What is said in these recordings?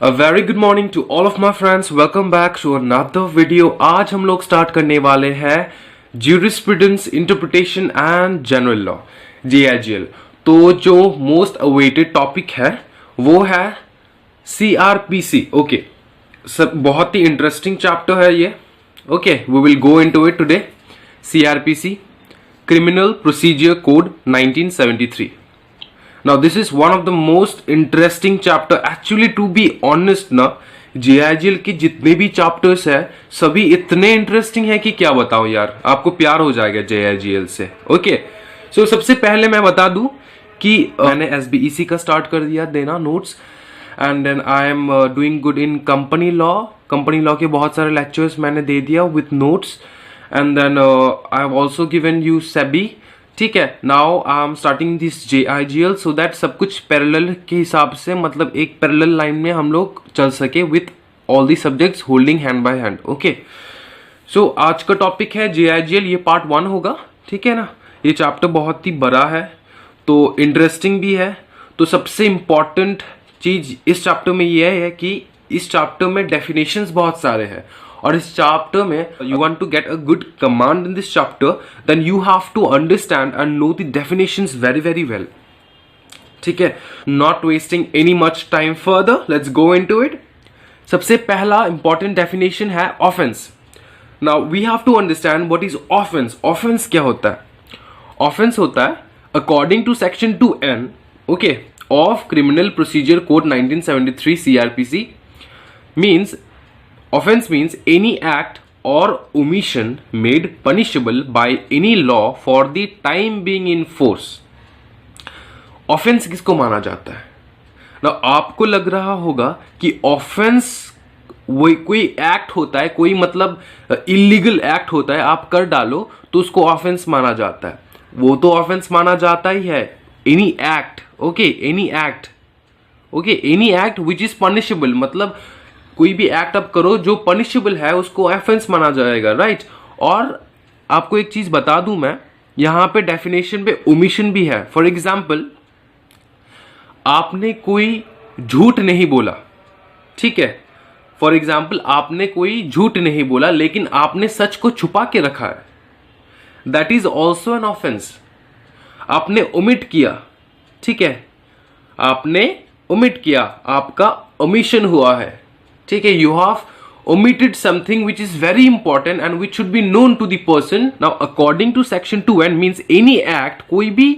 A very good morning to all of my friends. Welcome back to another video. आज हम लोग start करने वाले हैं Jurisprudence, Interpretation and General Law JIGL। तो जो मोस्ट अवेटेड टॉपिक है वो है CRPC। ओके, सब बहुत ही इंटरेस्टिंग चैप्टर है ये। Okay, we will go into it today. CRPC, Criminal Procedure Code 1973। Now this is one of the most interesting chapter. Actually to be honest ना, JIGL के जितने भी चैप्टर्स है सभी इतने इंटरेस्टिंग है कि क्या बताऊं यार, आपको प्यार हो जाएगा JIGL से। ओके, सो सबसे पहले मैं बता दूं कि मैंने SBEC का स्टार्ट कर दिया देना notes, and then I am doing good in company law. Company law के बहुत सारे लेक्चर्स मैंने दे दिया with notes, and then I have also given you SEBI. ठीक है, now I am starting this JIGL so that सब कुछ पैरेलल के हिसाब से, मतलब एक पैरेलल लाइन में हम लोग चल सके with all the subjects holding hand by hand. Okay, so आज का टॉपिक है JIGL, ये पार्ट 1 होगा। ठीक है ना, ये चैप्टर बहुत ही बड़ा है तो इंटरेस्टिंग भी है। तो सबसे इंपॉर्टेंट चीज इस चैप्टर में ये है कि इस चैप्टर में डेफिनेशंस बहुत सारे हैं, और इस चैप्टर में you want to get a good command in this chapter, then you have to understand and know the definitions very very well. ठीक है, not wasting any much time further, let's go into it. सबसे पहला important definition है offence. Now we have to understand what is offence. Offence क्या होता है? Offence होता है according to section 2N okay of criminal procedure code 1973 CRPC means offense means any act or omission made punishable by any law for the time being in force। offense किसको माना जाता है ना? आपको लग रहा होगा कि offense वही कोई एक्ट होता है, कोई मतलब इलीगल एक्ट होता है, आप कर डालो तो उसको ऑफेंस माना जाता है। वो तो ऑफेंस माना जाता ही है, any act. Okay, any act, okay, any act which is punishable, मतलब कोई भी एक्ट आप करो जो पनिशेबल है उसको ऑफेंस माना जाएगा, राइट। और आपको एक चीज बता दूं मैं, यहां पे डेफिनेशन पे ओमिशन भी है। फॉर एग्जाम्पल, आपने कोई झूठ नहीं बोला, ठीक है, फॉर एग्जाम्पल आपने कोई झूठ नहीं बोला लेकिन आपने सच को छुपा के रखा है, that is also an offence. आपने ओमिट किया, ठीक है, आपने ओमिट किया, आपका ओमिशन हुआ है, ठीक है, you have omitted something which is very important and which should be known to the person। now according to section 2N means any act, कोई भी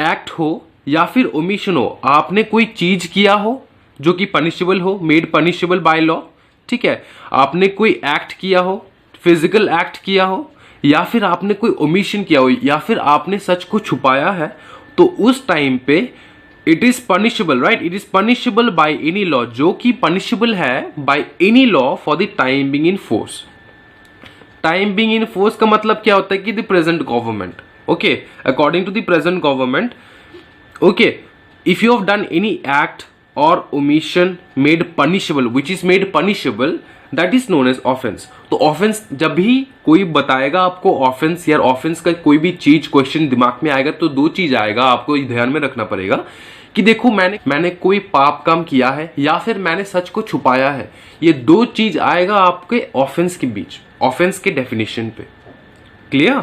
एक्ट हो या फिर ओमिशन हो, आपने कोई चीज किया हो जो कि पनिशेबल हो, मेड पनिशेबल बाय लॉ, ठीक है, आपने कोई एक्ट किया हो, फिजिकल एक्ट किया हो, या फिर आपने कोई ओमिशन किया हो, या फिर आपने सच को छुपाया है, तो उस टाइम पे it is punishable, right. It is punishable by any law, जो कि पनिशेबल है by any law for the time being in force. Time being in force का मतलब क्या होता है कि the present government, okay, according to the present government, okay, if you have done any act और omission made punishable, which is made punishable, that is known as offence. तो offence जब भी कोई बताएगा आपको ऑफेंस या ऑफेंस का कोई भी चीज क्वेश्चन दिमाग में आएगा तो दो चीज आएगा, आपको ध्यान में रखना पड़ेगा कि देखो मैंने कोई पाप काम किया है या फिर मैंने सच को छुपाया है। ये दो चीज आएगा आपके ऑफेंस के बीच, ऑफेंस के डेफिनेशन पे। क्लियर?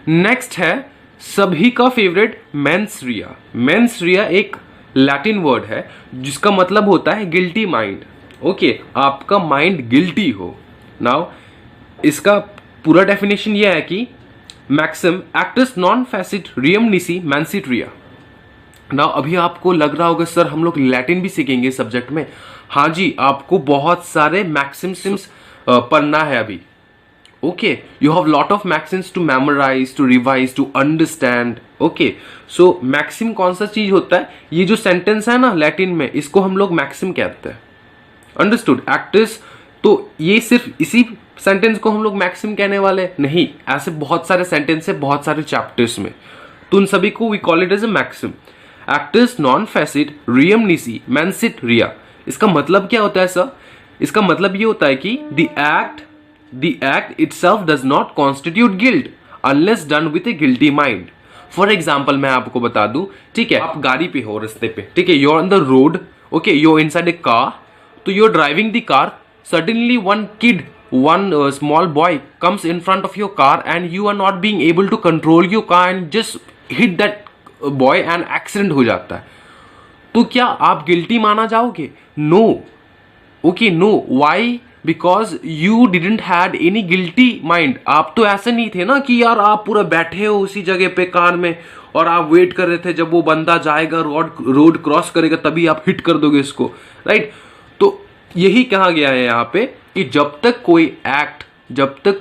नेक्स्ट है सभी का फेवरेट मेंस रिया। मेंस रिया एक लैटिन वर्ड है जिसका मतलब होता है गिल्टी माइंड। ओके, आपका माइंड गिल्टी हो। नाउ इसका पूरा डेफिनेशन यह है कि maxim acts non facit reum nisi mens sit रिया। नाउ अभी आपको लग रहा होगा सर हम लोग लैटिन भी सीखेंगे सब्जेक्ट में। हाँ जी, आपको बहुत सारे मैक्सिम्स पढ़ना है अभी। Okay, you have lot of maxims to memorise, to revise, to understand. Okay, so maxim कौन सा चीज होता है? ये जो सेंटेंस है ना लैटिन में, इसको हम लोग मैक्सिम कहते हैं। अंडरस्टूड? एक्टर्स, तो ये सिर्फ इसी सेंटेंस को हम लोग मैक्सिम कहने वाले नहीं, ऐसे बहुत सारे सेंटेंस है बहुत सारे चैप्टर्स में, तो उन सभी को we call it as a maxim. Actus non facit reum nisi mens sit rea, इसका मतलब क्या होता है सर? इसका मतलब ये होता है कि the act itself does not constitute guilt unless done with a guilty mind। For example मैं आपको बता दूं, ठीक है, आप गाड़ी पे हो, रास्ते पे, ठीक है, you're on the road, okay, you're inside a car, तो you are driving the car, suddenly one kid, one small boy comes in front of your car and you are not being able to control your car and just hit that boy and accident हो जाता है, तो क्या आप guilty माना जाओगे? No. Okay, no. Why? Because you didn't had any guilty mind. आप तो ऐसे नहीं थे ना कि यार आप पूरा बैठे हो उसी जगह पे कार में और आप वेट कर रहे थे जब वो बंदा जाएगा, रोड क्रॉस करेगा, तभी आप हिट कर दोगे इसको, राइट? तो यही कहा गया है यहाँ पे कि जब तक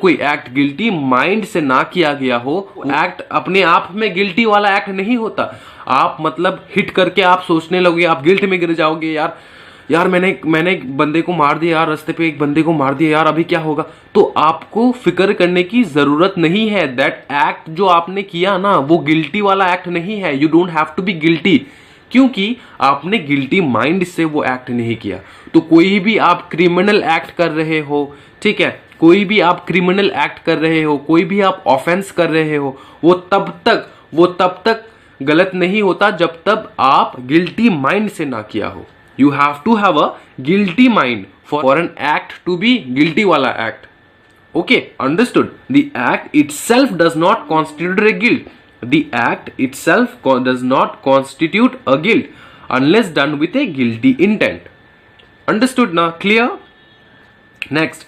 कोई एक्ट गिल्टी माइंड से ना किया गया हो, एक्ट अपने आप में गिल्टी वाला एक्ट नहीं होता. आप मतलब हिट करके आप सोचने लगोगे, आप गिल्ट में गिर जाओगे, यार मैंने एक बंदे को मार दिया यार, रास्ते पे एक बंदे को मार दिया यार, अभी क्या होगा? तो आपको फिक्र करने की जरूरत नहीं है. दैट एक्ट जो आपने किया ना, वो गिल्टी वाला एक्ट नहीं है. You don't have to be guilty, क्योंकि आपने गिल्टी माइंड से वो एक्ट नहीं किया. तो कोई भी आप क्रिमिनल एक्ट कर रहे हो, ठीक है, कोई भी आप क्रिमिनल एक्ट कर रहे हो, कोई भी आप ऑफेंस कर रहे हो, वो तब तक गलत नहीं होता जब तक आप गिल्टी माइंड से ना किया हो. You have to have a guilty mind for an act to be guilty वाला act. Okay, understood? The act itself does not constitute a guilt. The act itself does not constitute a guilt unless done with a guilty intent. Understood now? Clear? Next,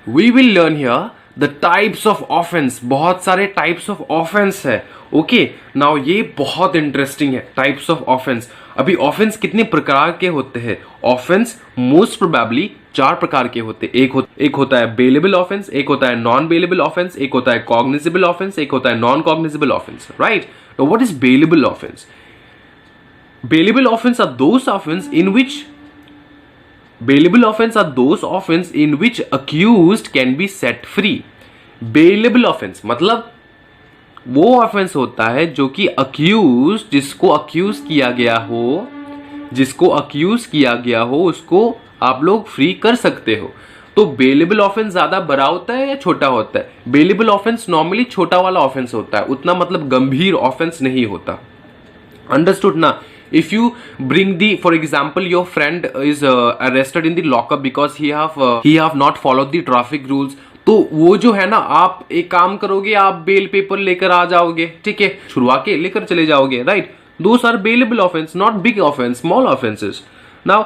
we will learn here the types of offense. बहुत सारे types of offense है. Okay, now ये बहुत interesting है. Types of offense. अभी offense कितने प्रकार के होते हैं? Offense most probably 4 प्रकार के होते हैं. एक होता है bailable offense, एक होता है non bailable offense, एक होता है cognizable offense, एक होता है non cognizable offense. Right? Now what is bailable offense? Bailable offense are those offense in which accused can be set free. Bailable offense मतलब वो ऑफेंस होता है जो कि जिसको अक्यूज किया गया हो उसको आप लोग फ्री कर सकते हो. तो बेलेबल ऑफेंस ज्यादा बड़ा होता है या छोटा होता है? बेलेबल ऑफेंस नॉर्मली छोटा वाला ऑफेंस होता है, उतना मतलब गंभीर ऑफेंस नहीं होता. अंडरस्टूड ना? If you bring for example, your friend is arrested in the lockup because he have not followed the traffic rules. तो वो जो है ना, आप एक काम करोगे, आप बेल पेपर लेकर आ जाओगे, ठीक है, छुड़वा के लेकर चले जाओगे, right? Those are bailable offense, not big offense, small offenses. Now,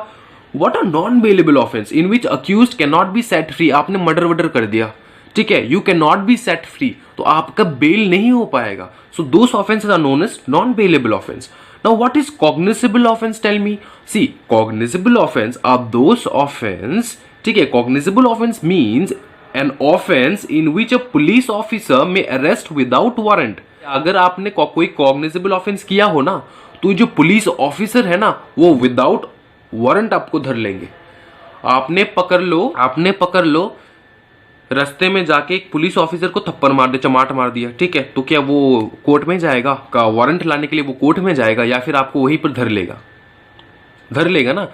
what are non-bailable offense in which accused cannot be set free? आपने मर्डर कर दिया, ठीक है, you cannot be set free, तो आपका बेल नहीं हो पाएगा. So those offenses are known as non-bailable offense. Now, what is cognizable offense? Tell me. See, cognizable offense are those offense, ठीक है, cognizable offense means an offense in which a police officer may arrest without warrant. अगर आपने कोई cognizable offense किया हो ना, तो जो पुलिस ऑफिसर है ना, वो विदाउट वारंट आपको धर लेंगे. आपने पकड़ लो रास्ते में जाके एक पुलिस ऑफिसर को थप्पड़ मार दे, चमाट मार दिया, ठीक है, तो क्या वो कोर्ट में जाएगा? का वारंट लाने के लिए वो कोर्ट में जाएगा या फिर आपको वहीं पर धर लेगा ना?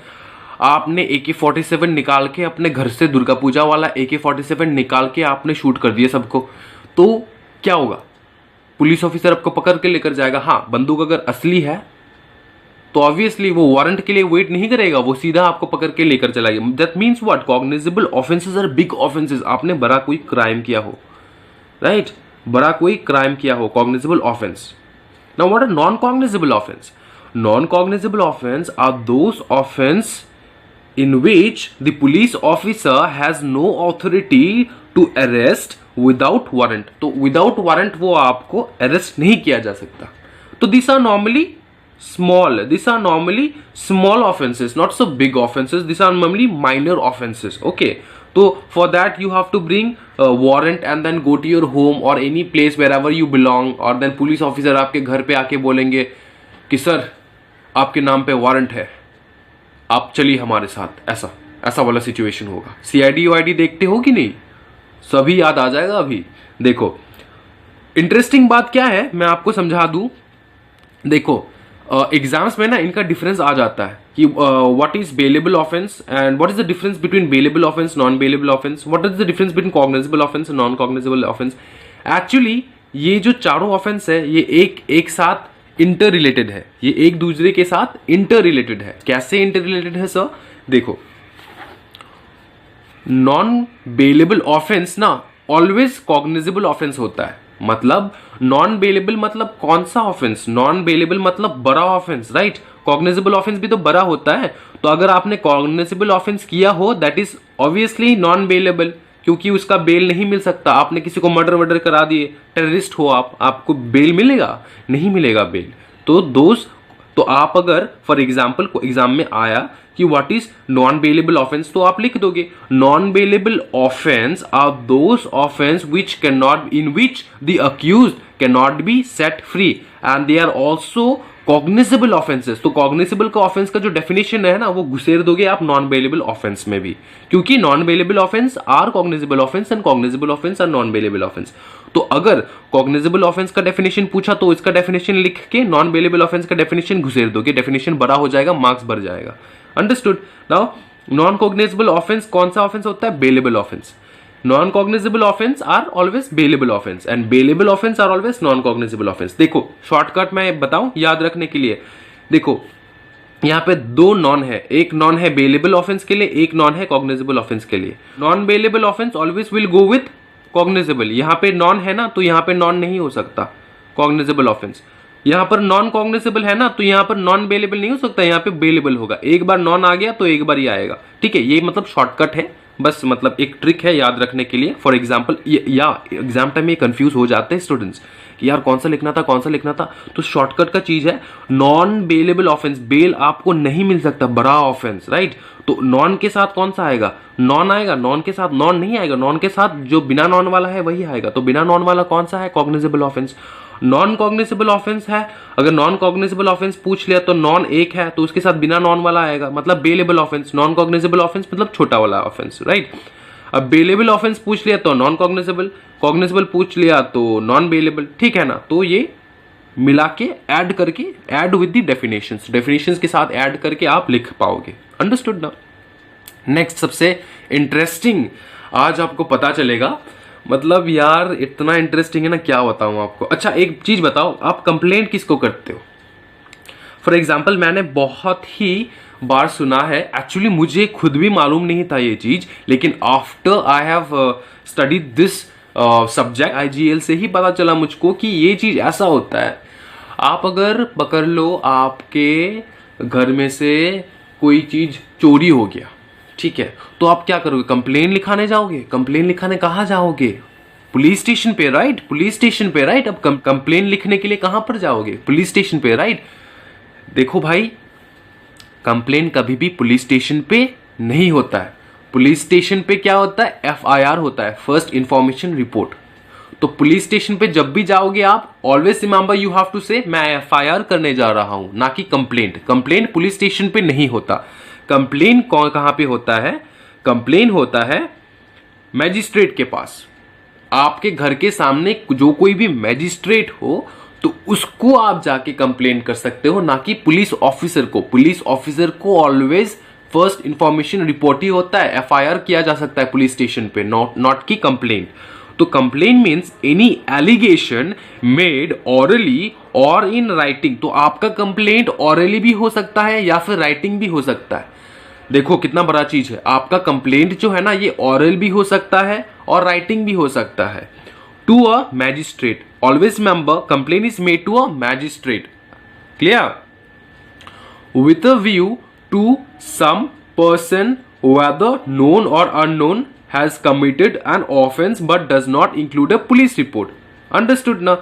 आपने AK-47 निकाल के अपने घर से, दुर्गा पूजा वाला AK-47 निकाल के आपने शूट कर दिया सबको, तो क्या होगा? पुलिस ऑफिसर आपको पकड़ के लेकर जाएगा. हाँ, बंदूक अगर असली है तो ऑब्वियसली वो वारंट के लिए वेट नहीं करेगा, वो सीधा आपको पकड़ के लेकर चला गया. That means what? Cognizable offences are big offences. आपने बड़ा कोई क्राइम किया हो, राइट? बड़ा कोई क्राइम किया हो, cognizable offence. Now what are non cognizable offence? Non cognizable offence are those offence in which the police officer has no authority to arrest without warrant. तो without warrant वो आपको arrest नहीं किया जा सकता. तो these are normally small offenses, not so big offenses. These are normally minor offenses. Okay. So for that you have to bring a warrant and then go to your home or any place wherever you belong, और then police officer आपके घर पे आके बोलेंगे कि sir आपके नाम पे वारंट है, आप चलिए हमारे साथ. ऐसा वाला सिचुएशन होगा. CID देखते हो कि नहीं? सभी याद आ जाएगा. अभी देखो इंटरेस्टिंग बात क्या है, मैं आपको समझा दूं. देखो एग्जाम्स में ना इनका डिफरेंस आ जाता है कि what is bailable offence and what is the difference between bailable offence, non bailable offence, what is the difference between cognizable offence and non cognizable offence. Actually ये जो चारों ऑफेंस है ये एक साथ इंटर रिलेटेड है. ये एक दूसरे के साथ इंटर रिलेटेड है. कैसे इंटर रिलेटेड है सर? देखो नॉन बेलेबल ऑफेंस ना ऑलवेज कॉग्निजेबल ऑफेंस होता है। मतलब नॉन बेलेबल मतलब कौन सा ऑफेंस? नॉन बेलेबल मतलब बड़ा ऑफेंस, राइट? कॉग्निजेबल ऑफेंस भी तो बड़ा होता है। तो अगर आपने कॉग्निजेबल ऑफेंस किया हो that is obviously non bailable, क्योंकि उसका बेल नहीं मिल सकता। आपने किसी को मर्डर वर्डर करा दिए, टेररिस्ट हो आप, आपको बेल मिलेगा? नहीं मिलेगा बेल। तो आप अगर फॉर एग्जाम्पल को एग्जाम में आया कि what is non bailable offence, तो आप लिख दोगे non bailable offence are those offence which can not, in which the accused can not be set free and they are also cognizable offences. तो cognizable का offence का जो definition है ना, वो घुसेर दोगे आप नॉन बेलेबल ऑफेंस में भी, क्योंकि non bailable offence are cognizable offence and cognizable offence are non bailable offence. तो अगर कॉग्निजेबल ऑफेंस का डेफिनेशन पूछा तो इसका डेफिनेशन लिख के नॉन बेलेबल ऑफेंस का डेफिनेशन घुसेर दोगे, डेफिनेशन बड़ा हो जाएगा, मार्क्स बढ़ जाएगा। Understood? Now non cognizable offence कौन सा ऑफेंस होता है? Bailable offence. Non cognizable offence are always bailable offence and bailable offence are always non cognizable offence. देखो शॉर्टकट मैं बताऊं याद रखने के लिए, देखो यहाँ पे दो नॉन है, एक नॉन है बेलेबल ऑफेंस के लिए, एक नॉन है कॉग्निजेबल ऑफेंस के लिए। Non bailable offence always will go with cognizable. यहाँ पे नॉन है ना, तो यहाँ पे नॉन नहीं हो सकता कॉग्निजेबल ऑफेंस। यहाँ पर नॉन कॉग्निजेबल है ना, तो यहाँ पर नॉन बेलेबल नहीं हो सकता, यहाँ पे बेलेबल होगा। एक बार नॉन आ गया तो एक बार ही आएगा, ठीक है? ये मतलब शॉर्टकट है, बस मतलब एक ट्रिक है याद रखने के लिए। फॉर एग्जाम्पल या एग्जाम टाइम में कंफ्यूज हो जाते हैं स्टूडेंट्स कि यार कौन सा लिखना था, कौन सा लिखना था। तो शॉर्टकट का चीज है नॉन बेलेबल ऑफेंस, बेल आपको नहीं मिल सकता, बड़ा ऑफेंस, राइट? तो नॉन के साथ कौन सा आएगा? नॉन आएगा। नॉन के साथ नॉन नहीं आएगा, नॉन के साथ जो बिना नॉन वाला है वही आएगा। तो बिना नॉन वाला कौन सा है? Cognizable offence. Non cognizable offence है, अगर नॉन कॉग्निजेबल ऑफेंस पूछ लिया तो नॉन एक है, तो उसके साथ बिना नॉन वाला आएगा, मतलब bailable offence. Non cognizable offence मतलब छोटा वाला ऑफेंस, राइट? अब बेलेबल ऑफेंस पूछ लिया तो नॉन कॉग्निजेबल, कॉग्निजेबल पूछ लिया तो नॉन बेलेबल, ठीक है ना? तो ये मिला के ऐड करके, add with the definitions, definitions के साथ ऐड करके आप लिख पाओगे। अंडरस्टूड ना? नेक्स्ट सबसे इंटरेस्टिंग आज आपको पता चलेगा, मतलब यार इतना इंटरेस्टिंग है ना, क्या बताऊं आपको। अच्छा एक चीज बताओ, आप कंप्लेंट किसको करते हो? फॉर एग्जाम्पल मैंने बहुत ही बार सुना है, एक्चुअली मुझे खुद भी मालूम नहीं था ये चीज, लेकिन after I have studied this subject IGL से ही पता चला मुझको कि ये चीज ऐसा होता है। आप अगर पकड़ लो आपके घर में से कोई चीज चोरी हो गया, ठीक है, तो आप क्या करोगे? कंप्लेन लिखाने जाओगे। कंप्लेन लिखाने कहाँ जाओगे? पुलिस स्टेशन पे, राइट? पुलिस स्टेशन पे, राइट? अब कंप्लेन लिखने के लिए कहां पर जाओगे? पुलिस स्टेशन पे, राइट? देखो भाई, कंप्लेन कभी भी पुलिस स्टेशन पे नहीं होता है। पुलिस स्टेशन पे क्या होता है? FIR होता है, फर्स्ट इंफॉर्मेशन रिपोर्ट। तो पुलिस स्टेशन पे जब भी जाओगे आप always remember you have to say मैं FIR करने जा रहा हूं, ना कि कंप्लेंट। कंप्लेंट पुलिस स्टेशन पे नहीं होता। कंप्लेन कहां पे होता है? कंप्लेन होता है मैजिस्ट्रेट के पास। आपके घर के सामने जो कोई भी मैजिस्ट्रेट हो तो उसको आप जाके कंप्लेन कर सकते हो, ना कि पुलिस ऑफिसर को। पुलिस ऑफिसर को ऑलवेज फर्स्ट इंफॉर्मेशन रिपोर्ट ही होता है, FIR किया जा सकता है पुलिस स्टेशन पे, नॉट की कंप्लेंट। तो complain means any allegation made orally और इन राइटिंग। तो आपका कंप्लेंट ऑरली भी हो सकता है या फिर राइटिंग भी हो सकता है। देखो कितना बड़ा चीज है, आपका कंप्लेंट जो है ना, ये ऑरल भी हो सकता है और राइटिंग भी हो सकता है। To a magistrate, always remember complain is made to a magistrate, clear? With a view to some person whether known or unknown has committed an offense but does not include a police report. Understood ना?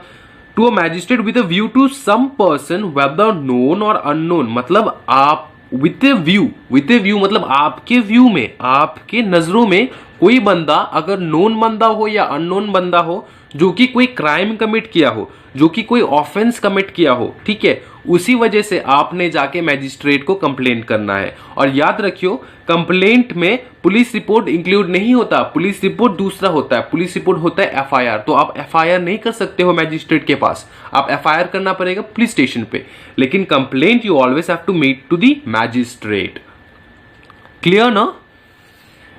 To a magistrate with a view to some person whether known or unknown, मतलब आप with a view मतलब आपके view में, आपके नजरों में कोई बंदा अगर नोन बंदा हो या अननोन बंदा हो, जो कि कोई क्राइम कमिट किया हो, जो कि कोई ऑफेंस कमिट किया हो, ठीक है, उसी वजह से आपने जाके मैजिस्ट्रेट को कंप्लेंट करना है। और याद रखियो कंप्लेंट में पुलिस रिपोर्ट इंक्लूड नहीं होता, पुलिस रिपोर्ट दूसरा होता है, पुलिस रिपोर्ट होता है FIR। तो आप FIR नहीं कर सकते हो मैजिस्ट्रेट के पास, आप FIR करना पड़ेगा पुलिस स्टेशन पे, लेकिन complaint you always have to make to the magistrate. Clear ना?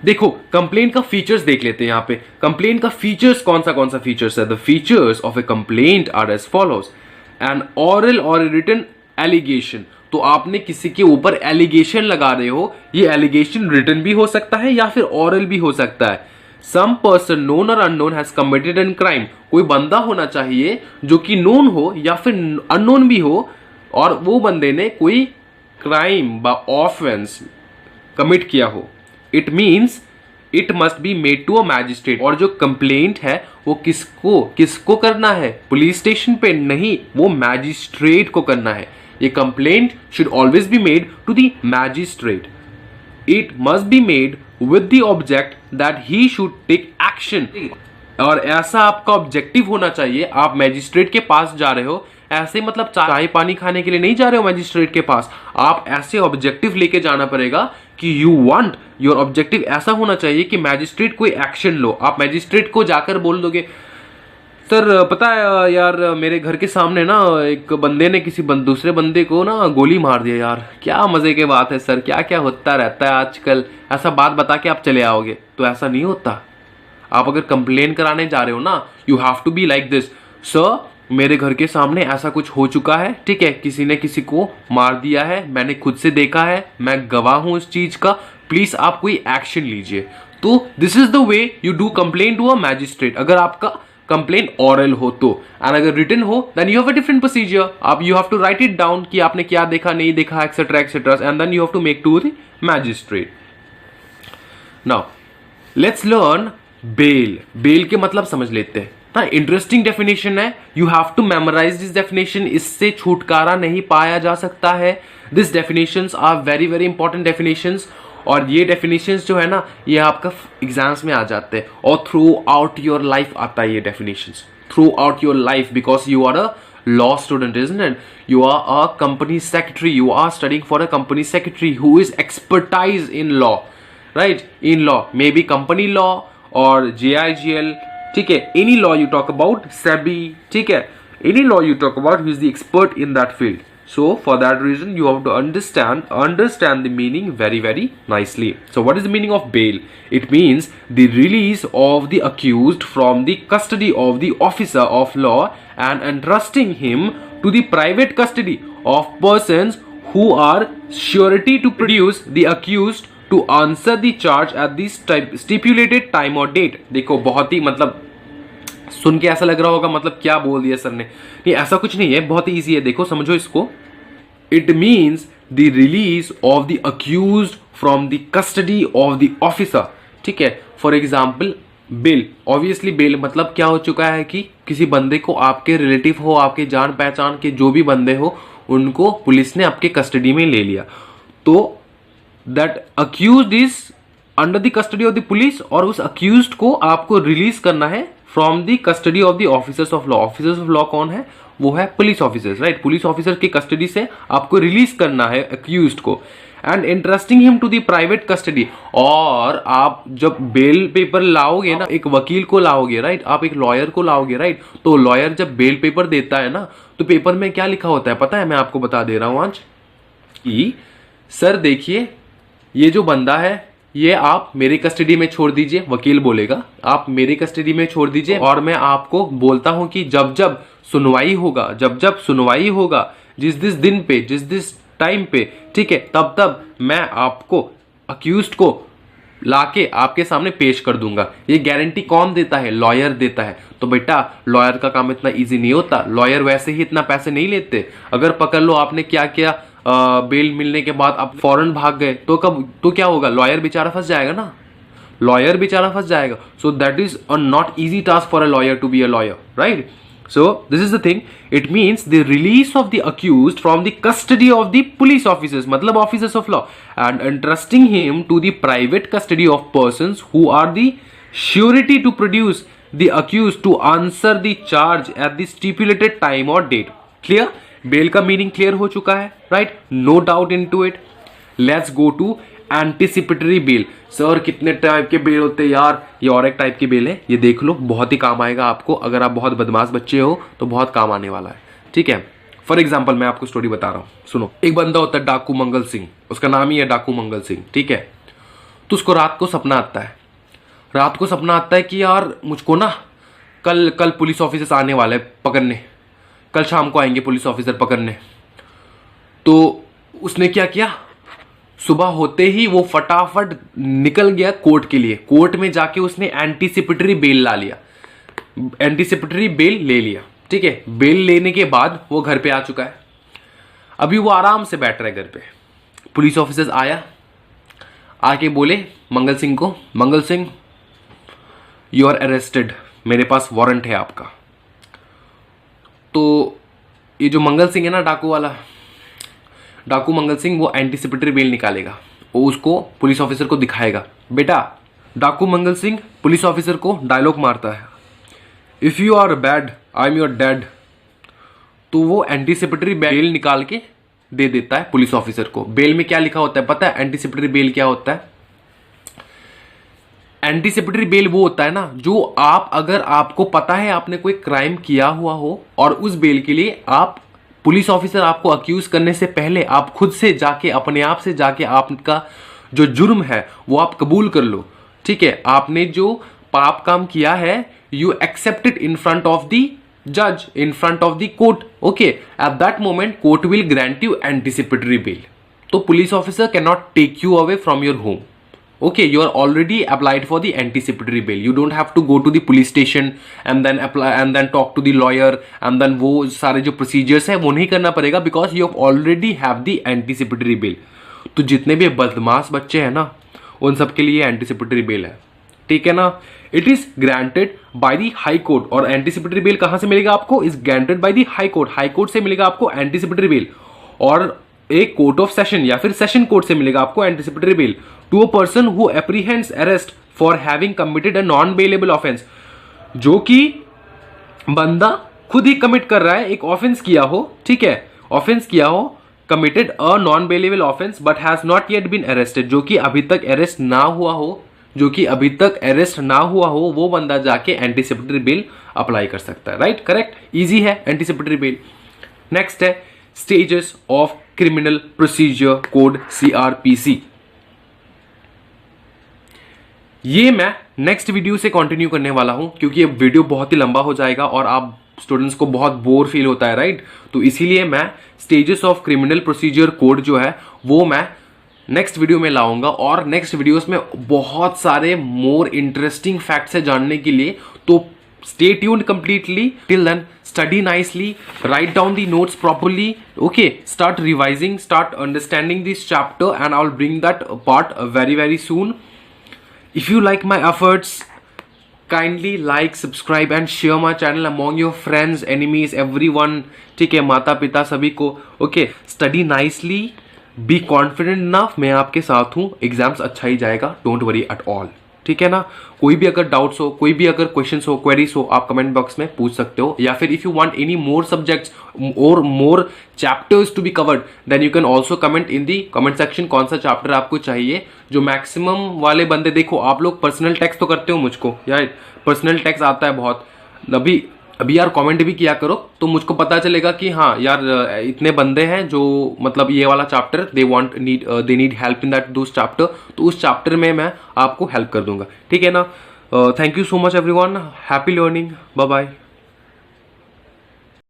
देखो कंप्लेंट का फीचर्स देख लेते हैं। यहाँ पे कंप्लेंट का फीचर्स कौन सा फीचर्स है? The features of a complaint are as follows: an oral और रिटन एलिगेशन, तो आपने किसी के ऊपर एलिगेशन लगा रहे हो, ये एलिगेशन रिटन भी हो सकता है या फिर ऑरल भी हो सकता है। सम पर्सन नोन और unknown has committed N crime, कोई बंदा होना चाहिए जो कि नोन हो या फिर अननोन भी हो, और वो बंदे ने कोई क्राइम बा ऑफेंस कमिट किया हो। It means it must be made to a magistrate, और जो कंप्लेंट है वो किसको किसको करना है, पुलिस स्टेशन पे नहीं, वो मैजिस्ट्रेट को करना है। ये complaint should always be made to the magistrate. It must be made with the object that he should take action, और ऐसा आपका ऑब्जेक्टिव होना चाहिए। आप मैजिस्ट्रेट के पास जा रहे हो, ऐसे मतलब चाय पानी खाने के लिए नहीं जा रहे हो मैजिस्ट्रेट के पास, आप ऐसे ऑब्जेक्टिव लेके जाना पड़ेगा कि यू वांट, योर ऑब्जेक्टिव ऐसा होना चाहिए कि मैजिस्ट्रेट कोई एक्शन लो। आप मैजिस्ट्रेट को जाकर बोल दोगे, सर पता है यार मेरे घर के सामने ना एक बंदे ने किसी दूसरे बंदे को ना गोली मार दिया यार, क्या मजे की बात है सर, क्या क्या होता रहता है आजकल, ऐसा बात बता के आप चले आओगे। तो ऐसा नहीं होता। आप अगर कंप्लेन कराने जा रहे हो ना, you have to be like this, sir मेरे घर के सामने ऐसा कुछ हो चुका है, ठीक है, किसी ने किसी को मार दिया है, मैंने खुद से देखा है, मैं गवाह हूं इस चीज का, प्लीज आप कोई एक्शन लीजिए। तो this is the way you do complain to a magistrate, अगर आपका कंप्लेन ऑरल हो तो। एंड अगर रिटन हो then you have a different procedure, आप you have to write it down कि आपने क्या देखा नहीं देखा etcetera etcetera, and then you have to make to the magistrate. Now let's learn bail. Bail के मतलब समझ लेते हैं। हाँ, इंटरेस्टिंग डेफिनेशन है, you have to memorise this definition, इससे छुटकारा नहीं पाया जा सकता है। This definitions are very very important definitions, और ये डेफिनेशंस जो है ना, ये आपका एग्जाम्स में आ जाते हैं, और थ्रू आउट योर लाइफ आता है ये definitions, throughout your life, because you are a law student, isn't it? You are a company secretary, you are studying for a company secretary who is expertise in law, right? In law, maybe company law or JIGL, ठीक है, any law you talk about, SEBI, ठीक है, any law you talk about, who is the expert in that field. So for that reason you have to understand the meaning very very nicely. So what is the meaning of bail? It means the release of the accused from the custody of the officer of law and entrusting him to the private custody of persons who are surety to produce the accused to answer the charge at the stipulated time or date. देखो बहुत ही मतलब सुन के ऐसा लग रहा होगा मतलब क्या बोल दिया सर ने, नहीं ऐसा कुछ नहीं है, बहुत ईजी है, देखो समझो इसको। It means the release of the accused from the custody of the officer, ठीक है। For example bail, obviously bail मतलब क्या हो चुका है कि किसी बंदे को, आपके रिलेटिव हो, आपके जान पहचान के जो भी बंदे हो, उनको पुलिस ने आपके कस्टडी में ले लिया, तो that accused is under the custody of the police, और उस अक्यूज्ड को आपको रिलीज करना है from the custody of the officers of law. Officers of law कौन है? वो है police officers, right. Police officer की कस्टडी से आपको रिलीज करना है अक्यूज्ड को, and interesting him to the private custody. और आप जब बेल पेपर लाओगे ना, एक वकील को लाओगे, राइट, आप एक लॉयर को लाओगे, राइट, तो लॉयर जब बेल पेपर देता है ना, तो पेपर में क्या लिखा होता है पता है? मैं आपको बता दे रहा हूं आज कि सर देखिए ये जो बंदा है ये आप मेरी कस्टडी में छोड़ दीजिए, वकील बोलेगा आप मेरी कस्टडी में छोड़ दीजिए, और मैं आपको बोलता हूं कि जब जब सुनवाई होगा, जिस दिन पे, जिस टाइम पे, ठीक है, तब तब मैं आपको अक्यूज्ड को लाके आपके सामने पेश कर दूंगा। ये गारंटी कौन देता है? लॉयर देता है। तो बेटा लॉयर का काम इतना इजी नहीं होता, लॉयर वैसे ही इतना पैसे नहीं लेते। अगर पकड़ लो आपने क्या किया, बेल मिलने के बाद आप फौरन भाग गए, तो क्या होगा? लॉयर बेचारा फंस जाएगा ना, लॉयर बेचारा फंस जाएगा। So that is a not easy task for a lawyer to be a lawyer, right. So this is the thing. It means the release of the accused from the custody of the police officers, मतलब officers of law, and entrusting him to the private custody of persons who are the surety to produce the accused to answer the charge at the stipulated time or date. Clear? Bail का meaning clear हो चुका है, right? No doubt into it. Let's go to anticipatory bail. Sir कितने type के bell होते हैं यार? ये और एक टाइप की बेल है, ये देख लो, बहुत ही काम आएगा आपको। अगर आप बहुत बदमाश बच्चे हो तो बहुत काम आने वाला है, ठीक है। फॉर एग्जाम्पल मैं आपको स्टोरी बता रहा हूँ, सुनो। एक बंदा होता है डाकू मंगल सिंह, उसका नाम ही है डाकू मंगल सिंह, ठीक है। तो उसको रात को सपना आता है कि यार मुझको ना कल पुलिस ऑफिसर आने वाले पकड़ने, कल शाम को आएंगे पुलिस ऑफिसर पकड़ने। तो उसने क्या किया, सुबह होते ही वो फटाफट निकल गया कोर्ट के लिए। कोर्ट में जाके उसने एंटीसिपेटरी बेल ला लिया, एंटीसिपेटरी बेल ले लिया। ठीक है, बेल लेने के बाद वो घर पे आ चुका है। अभी वो आराम से बैठ रहा है घर पे। पुलिस ऑफिसर्स आया, आके बोले मंगल सिंह को, Mangal Singh you are arrested, मेरे पास वारंट है आपका। तो ये जो मंगल सिंह है ना, डाकू वाला, डाकू मंगल सिंह, वो एंटीसिपेटरी बेल निकालेगा, वो उसको पुलिस ऑफिसर को दिखाएगा। बेटा, डाकू मंगल सिंह पुलिस ऑफिसर को डायलॉग मारता है, if you are bad I am your dad. तो वो एंटीसिपेटरी बेल निकाल के दे देता है पुलिस ऑफिसर को। बेल में क्या लिखा होता है पता है? एंटीसिपेटरी बेल क्या होता है? एंटीसिपेटरी बेल वो होता है ना, जो आप, अगर आपको पता है आपने कोई क्राइम किया हुआ हो और उस बेल के लिए आप, पुलिस ऑफिसर आपको अक्यूज करने से पहले आप खुद से जाके, अपने आप से जाके आपका जो जुर्म है वो आप कबूल कर लो। ठीक है, आपने जो पाप काम किया है, you accept it in front of the जज, in front of the court. Okay, at that moment court will grant you anticipatory bail. तो police officer can not take you away from your home. Okay, you are already applied for the anticipatory bail. You don't have to go to the police station and then apply and then talk to the lawyer and then वो सारे जो procedures है वो नहीं करना पड़ेगा, because you already have the anticipatory bail. तो जितने भी बदमाश बच्चे हैं ना, उन सब के लिए anticipatory bail है। ठीक है ना? It is granted by the high court। और anticipatory bail कहाँ से मिलेगा आपको? is granted by the high court। High court से मिलेगा आपको anticipatory bail, और एक कोर्ट ऑफ सेशन या फिर सेशन कोर्ट से मिलेगा आपको anticipatory bail to a person who apprehends arrest for having committed a non bailable offence. जो कि बंदा खुद ही कमिट कर रहा है, एक ऑफेंस किया हो, ठीक है, ऑफेंस किया हो, committed a non bailable offence but has not yet been arrested, जो कि अभी तक अरेस्ट ना हुआ हो, जो कि अभी तक अरेस्ट ना हुआ हो, वो बंदा जाके एंटीसिपेटरी बेल अप्लाई कर सकता है। राइट, करेक्ट, इजी है एंटीसिपेटरी बेल। नेक्स्ट है stages of criminal procedure code, CRPC। ये मैं नेक्स्ट वीडियो से कंटिन्यू करने वाला हूं, क्योंकि ये वीडियो बहुत ही लंबा हो जाएगा और आप स्टूडेंट्स को बहुत बोर फील होता है, राइट। तो इसीलिए मैं stages of criminal procedure code जो है वो मैं नेक्स्ट वीडियो में लाऊंगा, और नेक्स्ट वीडियोस में बहुत सारे मोर इंटरेस्टिंग फैक्ट्स है जानने के लिए। तो stay tuned completely. Till then, study nicely, write down the notes properly. Okay, start revising, start understanding this chapter, and I'll bring that part very soon. If you like my efforts, kindly like, subscribe and share my channel among your friends, enemies, everyone. ठीक है, माता पिता सभी को। Okay, study nicely, be confident enough, मैं आपके साथ हूँ, एग्जाम्स अच्छा ही जाएगा, don't worry at all। ठीक है ना? कोई भी अगर डाउट्स हो, कोई भी अगर क्वेश्चंस हो, क्वेरीज हो, आप कमेंट बॉक्स में पूछ सकते हो, या फिर if you want any more subjects और more chapters to be covered, then you can also comment in the comment section कौन सा चैप्टर आपको चाहिए। जो मैक्सिमम वाले बंदे, देखो आप लोग पर्सनल टेक्स्ट तो करते हो मुझको, यार पर्सनल टेक्स्ट आता है बहुत, अभी यार कमेंट भी किया करो, तो मुझको पता चलेगा कि हाँ यार इतने बंदे हैं जो मतलब ये वाला chapter they need help in that those chapter, तो उस चैप्टर में मैं आपको हेल्प कर दूंगा। ठीक है ना? Thank you so much everyone, happy learning, bye bye.